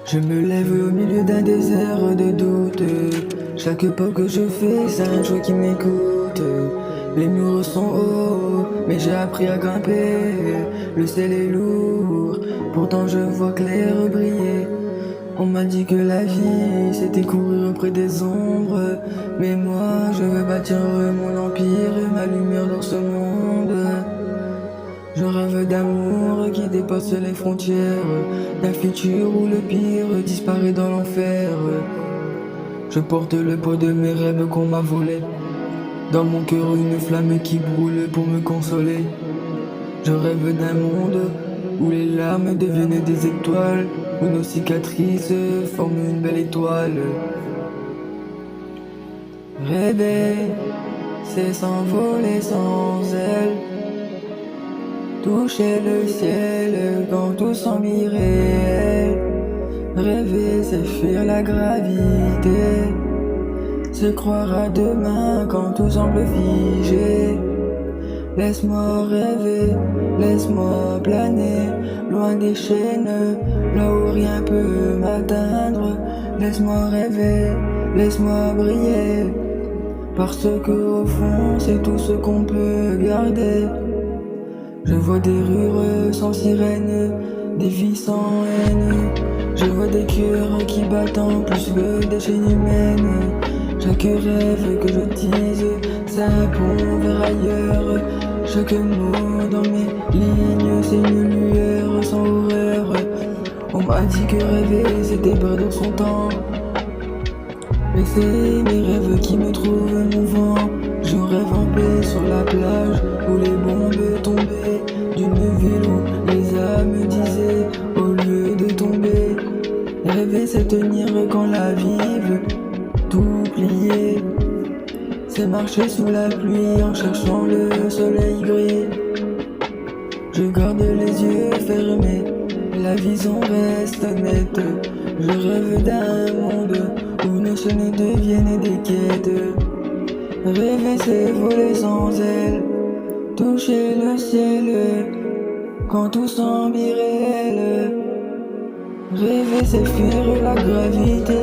Je me lève au milieu d'un désert de doute. Chaque pas que je fais, c'est un jour qui m'écoute. Les murs sont hauts, mais j'ai appris à grimper. Le ciel est lourd, pourtant je vois clair briller. On m'a dit que la vie, c'était courir auprès des ombres. Mais moi, je veux bâtir mon empire, ma lumière dans ce monde. Je rêve d'amour qui dépasse les frontières, d'un futur où le pire disparaît dans l'enfer. Je porte le poids de mes rêves qu'on m'a volés. Dans mon cœur une flamme qui brûle pour me consoler. Je rêve d'un monde où les larmes deviennent des étoiles, où nos cicatrices forment une belle étoile. Rêver, c'est s'envoler sans aile. Toucher le ciel quand tout semble irréel. Rêver, c'est fuir la gravité. Se croire à demain quand tout semble figé. Laisse-moi rêver, laisse-moi planer, loin des chaînes, là où rien peut m'atteindre. Laisse-moi rêver, laisse-moi briller, parce que au fond c'est tout ce qu'on peut garder. Je vois des rues sans sirène, des vies sans haine. Je vois des cœurs qui battent en plus que des chaînes humaines. Chaque rêve que je tease, c'est un pont vers ailleurs. Chaque mot dans mes lignes, c'est une lueur sans horreur. On m'a dit que rêver, c'était perdre son temps. Mais c'est mes rêves qui me trouvent mon vent. Je rêve en paix sur la plage où les bombes tombaient, d'une ville où les âmes disaient au lieu de tomber. Rêver, c'est tenir quand la vie veut tout plier. C'est marcher sous la pluie en cherchant le soleil gris. Je garde les yeux fermés, la vision reste nette. Je rêve d'un monde où nos chaînes deviennent des quêtes. Rêver, c'est voler sans aile, toucher le ciel quand tout semble irréel. Rêver, c'est fuir la gravité,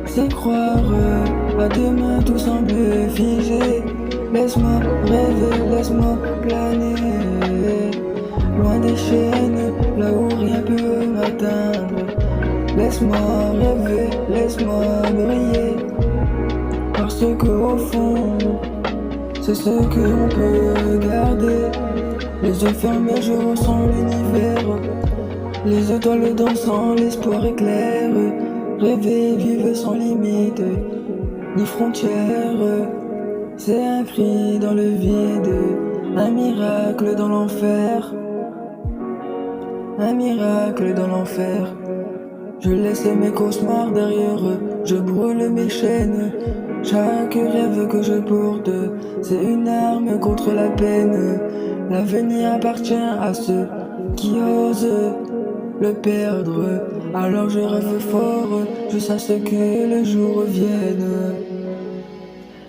c'est croire à demain, tout semble figé. Laisse-moi rêver, laisse-moi planer, loin des chaînes, là où rien peut m'atteindre. Laisse-moi rêver, laisse-moi briller, parce qu'au fond, c'est ce qu'on peut garder. Les yeux fermés, je ressens l'univers, les étoiles dansant, l'espoir éclaire. Rêver, vivre sans limite, ni frontières. C'est un cri dans le vide, un miracle dans l'enfer. Un miracle dans l'enfer. Je laisse mes cauchemars derrière, je brûle mes chaînes. Chaque rêve que je porte, c'est une arme contre la peine. L'avenir appartient à ceux qui osent le perdre. Alors je rêve fort, je sache que le jour vienne.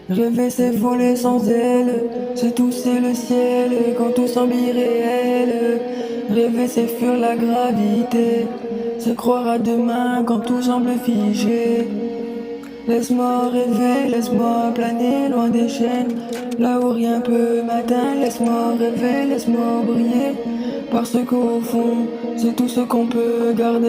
Rêver, c'est voler sans aile, c'est tousser le ciel quand tout semble irréel. Rêver, c'est fuir la gravité, se croire à demain quand tout semble figé. Laisse-moi rêver, laisse-moi planer loin des chaînes, là où rien peut m'atteindre. Laisse-moi rêver, laisse-moi briller, parce qu'au fond, c'est tout ce qu'on peut garder.